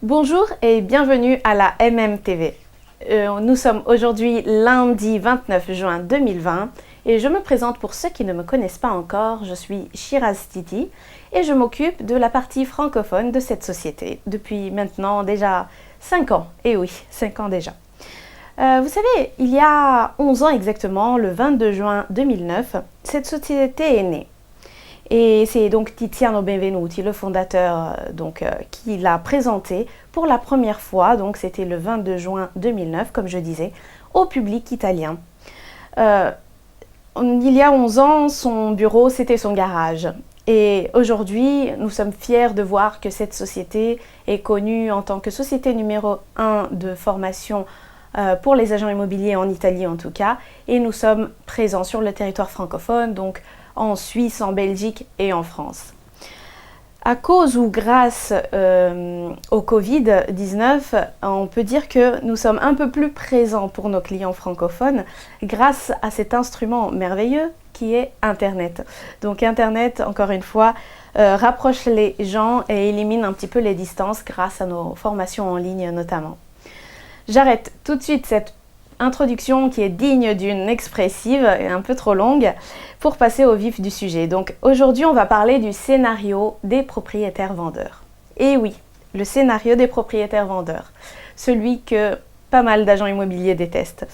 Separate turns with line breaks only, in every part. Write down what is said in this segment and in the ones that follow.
Bonjour et bienvenue à la MMTV. Nous sommes aujourd'hui lundi 29 juin 2020 et je me présente pour ceux qui ne me connaissent pas encore. Je suis Shiraz Titi et je m'occupe de la partie francophone de cette société depuis maintenant déjà 5 ans. Et oui, 5 ans déjà. Vous savez, il y a 11 ans exactement, le 22 juin 2009, cette société est née. Et c'est donc Tiziano Benvenuti, le fondateur, qui l'a présenté pour la première fois, donc c'était le 22 juin 2009, comme je disais, au public italien. Il y a 11 ans, son bureau, c'était son garage. Et aujourd'hui, nous sommes fiers de voir que cette société est connue en tant que société numéro 1 de formation pour les agents immobiliers en Italie en tout cas. Et nous sommes présents sur le territoire francophone, donc en Suisse, en Belgique et en France. À cause ou grâce au Covid-19, on peut dire que nous sommes un peu plus présents pour nos clients francophones grâce à cet instrument merveilleux qui est Internet. Donc Internet, encore une fois, rapproche les gens et élimine un petit peu les distances grâce à nos formations en ligne notamment. J'arrête tout de suite cette introduction qui est digne d'une expressive et un peu trop longue pour passer au vif du sujet. Donc aujourd'hui, on va parler du scénario des propriétaires vendeurs. Et oui, le scénario des propriétaires vendeurs, celui que pas mal d'agents immobiliers détestent.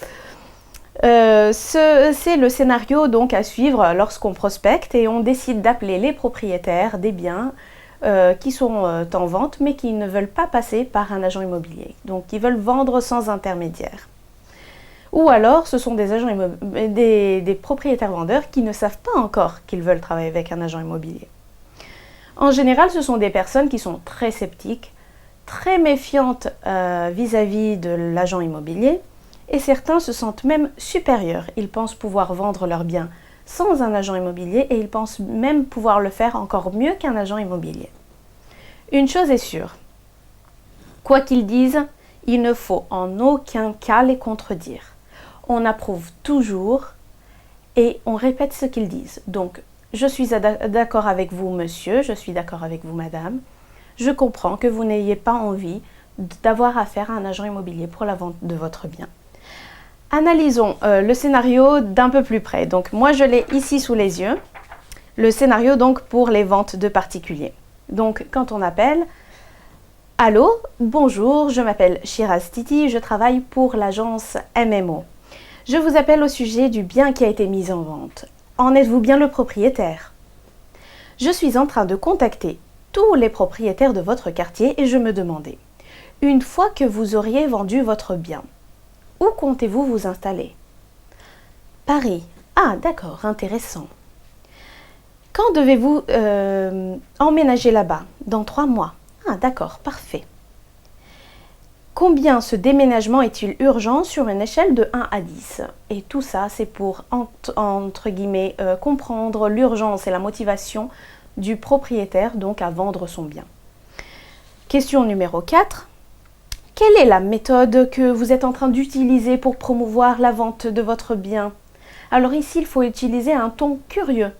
C'est le scénario donc à suivre lorsqu'on prospecte et on décide d'appeler les propriétaires des biens qui sont en vente mais qui ne veulent pas passer par un agent immobilier. Donc ils veulent vendre sans intermédiaire. Ou alors, ce sont des propriétaires vendeurs qui ne savent pas encore qu'ils veulent travailler avec un agent immobilier. En général, ce sont des personnes qui sont très sceptiques, très méfiantes vis-à-vis de l'agent immobilier, et certains se sentent même supérieurs. Ils pensent pouvoir vendre leurs biens sans un agent immobilier et ils pensent même pouvoir le faire encore mieux qu'un agent immobilier. Une chose est sûre, quoi qu'ils disent, il ne faut en aucun cas les contredire. On approuve toujours et on répète ce qu'ils disent. Donc, je suis d'accord avec vous, monsieur, je suis d'accord avec vous, madame. Je comprends que vous n'ayez pas envie d'avoir affaire à un agent immobilier pour la vente de votre bien. Analysons le scénario d'un peu plus près. Donc, moi, je l'ai ici sous les yeux. Le scénario, donc, pour les ventes de particuliers. Donc, quand on appelle... Allô, bonjour, je m'appelle Shiraz Titi, je travaille pour l'agence MMO. Je vous appelle au sujet du bien qui a été mis en vente. En êtes-vous bien le propriétaire? Je suis en train de contacter tous les propriétaires de votre quartier et je me demandais, une fois que vous auriez vendu votre bien, où comptez-vous vous installer? Paris. Ah, d'accord, intéressant. Quand devez-vous emménager là-bas? Dans 3 mois. Ah, d'accord, parfait. Combien ce déménagement est-il urgent sur une échelle de 1 à 10? Et tout ça, c'est pour, entre guillemets, comprendre l'urgence et la motivation du propriétaire, donc à vendre son bien. Question numéro 4. Quelle est la méthode que vous êtes en train d'utiliser pour promouvoir la vente de votre bien? Alors ici, il faut utiliser un ton curieux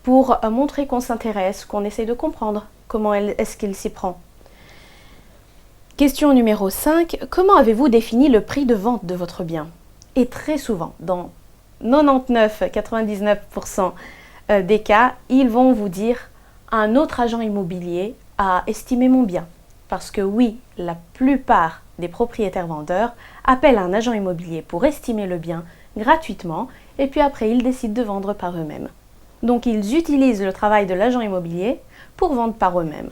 pour montrer qu'on s'intéresse, qu'on essaie de comprendre comment est-ce qu'il s'y prend. Question numéro 5. Comment avez-vous défini le prix de vente de votre bien? Et très souvent, dans 99-99% des cas, ils vont vous dire « un autre agent immobilier a estimé mon bien ». Parce que oui, la plupart des propriétaires vendeurs appellent un agent immobilier pour estimer le bien gratuitement et puis après ils décident de vendre par eux-mêmes. Donc ils utilisent le travail de l'agent immobilier pour vendre par eux-mêmes.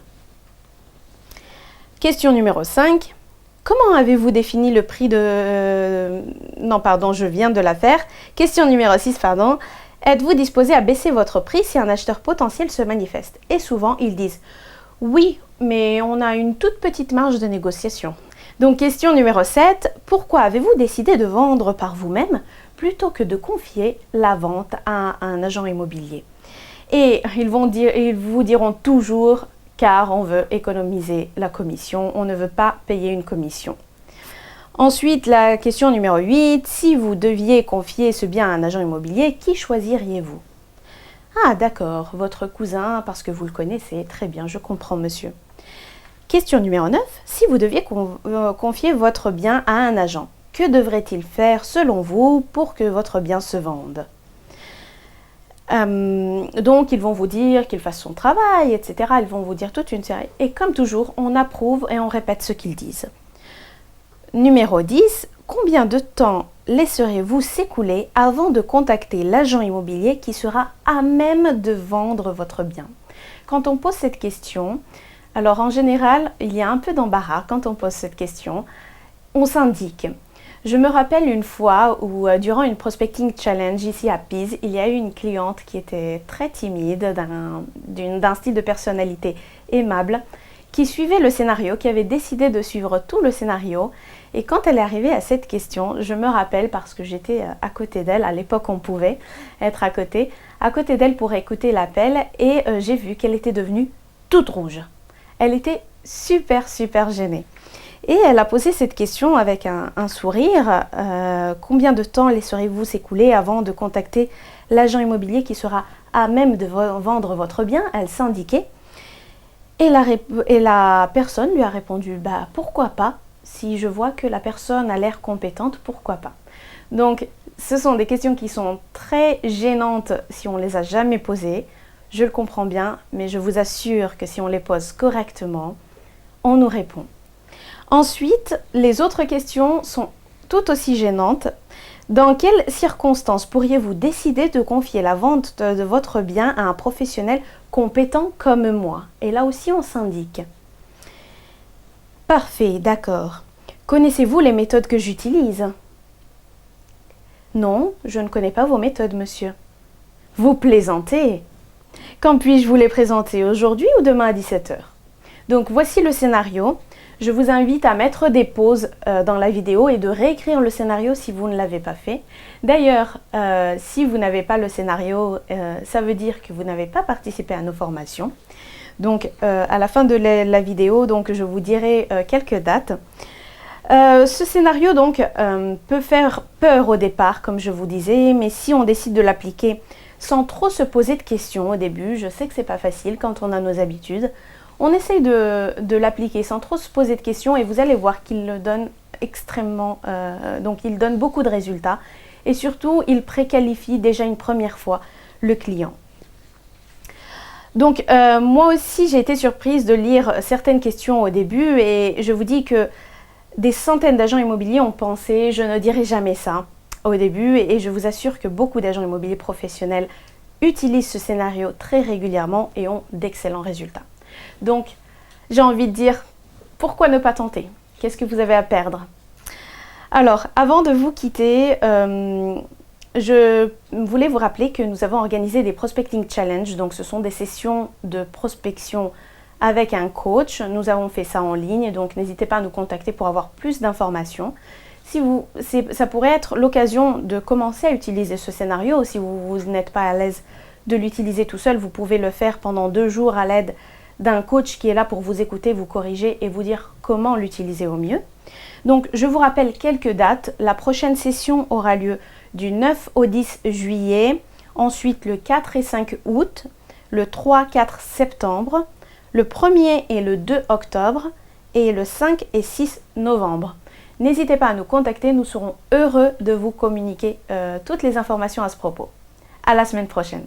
Question numéro 5. Comment avez-vous défini le prix de... Non, pardon, je viens de la faire. Question numéro 6, pardon. Êtes-vous disposé à baisser votre prix si un acheteur potentiel se manifeste? Et souvent, ils disent « Oui, mais on a une toute petite marge de négociation. » Donc, question numéro 7. Pourquoi avez-vous décidé de vendre par vous-même plutôt que de confier la vente à un agent immobilier? Et ils vous diront toujours car on veut économiser la commission, on ne veut pas payer une commission. Ensuite, la question numéro 8, si vous deviez confier ce bien à un agent immobilier, qui choisiriez-vous? Ah d'accord, votre cousin parce que vous le connaissez, très bien, je comprends monsieur. Question numéro 9. Si vous deviez confier votre bien à un agent, que devrait-il faire selon vous pour que votre bien se vende? Donc ils vont vous dire qu'il fasse son travail, etc. Ils vont vous dire toute une série. Et comme toujours, on approuve et on répète ce qu'ils disent. Numéro 10. Combien de temps laisserez-vous s'écouler avant de contacter l'agent immobilier qui sera à même de vendre votre bien? Quand on pose cette question, alors en général, il y a un peu d'embarras quand on pose cette question. On s'indique. Je me rappelle une fois où, durant une prospecting challenge ici à Pise, il y a eu une cliente qui était très timide, d'un style de personnalité aimable, qui suivait le scénario, qui avait décidé de suivre tout le scénario. Et quand elle est arrivée à cette question, je me rappelle parce que j'étais à côté d'elle, à l'époque on pouvait être à côté d'elle pour écouter l'appel et j'ai vu qu'elle était devenue toute rouge. Elle était super gênée. Et elle a posé cette question avec un sourire. Combien de temps laisserez-vous s'écouler avant de contacter l'agent immobilier qui sera à même de vendre votre bien? Elle s'indiquait. Et la personne lui a répondu, bah pourquoi pas? Si je vois que la personne a l'air compétente, pourquoi pas? Donc, ce sont des questions qui sont très gênantes si on ne les a jamais posées. Je le comprends bien, mais je vous assure que si on les pose correctement, on nous répond. Ensuite, les autres questions sont tout aussi gênantes. Dans quelles circonstances pourriez-vous décider de confier la vente de votre bien à un professionnel compétent comme moi? Et là aussi, on s'indique. Parfait, d'accord. Connaissez-vous les méthodes que j'utilise? Non, je ne connais pas vos méthodes, monsieur. Vous plaisantez? Quand puis-je vous les présenter, aujourd'hui ou demain à 17 h? Donc voici le scénario. Je vous invite à mettre des pauses dans la vidéo et de réécrire le scénario si vous ne l'avez pas fait. D'ailleurs, si vous n'avez pas le scénario, ça veut dire que vous n'avez pas participé à nos formations. Donc à la fin de la vidéo, donc, je vous dirai quelques dates. Ce scénario donc peut faire peur au départ, comme je vous disais, mais si on décide de l'appliquer sans trop se poser de questions au début, je sais que c'est pas facile quand on a nos habitudes, on essaye de l'appliquer sans trop se poser de questions et vous allez voir qu'il donne donc il donne beaucoup de résultats et surtout il préqualifie déjà une première fois le client. Donc moi aussi j'ai été surprise de lire certaines questions au début et je vous dis que des centaines d'agents immobiliers ont pensé je ne dirai jamais ça au début et je vous assure que beaucoup d'agents immobiliers professionnels utilisent ce scénario très régulièrement et ont d'excellents résultats. Donc, j'ai envie de dire, pourquoi ne pas tenter? Qu'est-ce que vous avez à perdre? Alors, avant de vous quitter, je voulais vous rappeler que nous avons organisé des Prospecting Challenge. Donc, ce sont des sessions de prospection avec un coach. Nous avons fait ça en ligne, donc n'hésitez pas à nous contacter pour avoir plus d'informations. Ça pourrait être l'occasion de commencer à utiliser ce scénario. Si vous n'êtes pas à l'aise de l'utiliser tout seul, vous pouvez le faire pendant 2 jours à l'aide d'un coach qui est là pour vous écouter, vous corriger et vous dire comment l'utiliser au mieux. Donc, je vous rappelle quelques dates. La prochaine session aura lieu du 9 au 10 juillet, ensuite le 4 et 5 août, le 3-4 septembre, le 1er et le 2 octobre et le 5 et 6 novembre. N'hésitez pas à nous contacter, nous serons heureux de vous communiquer toutes les informations à ce propos. À la semaine prochaine.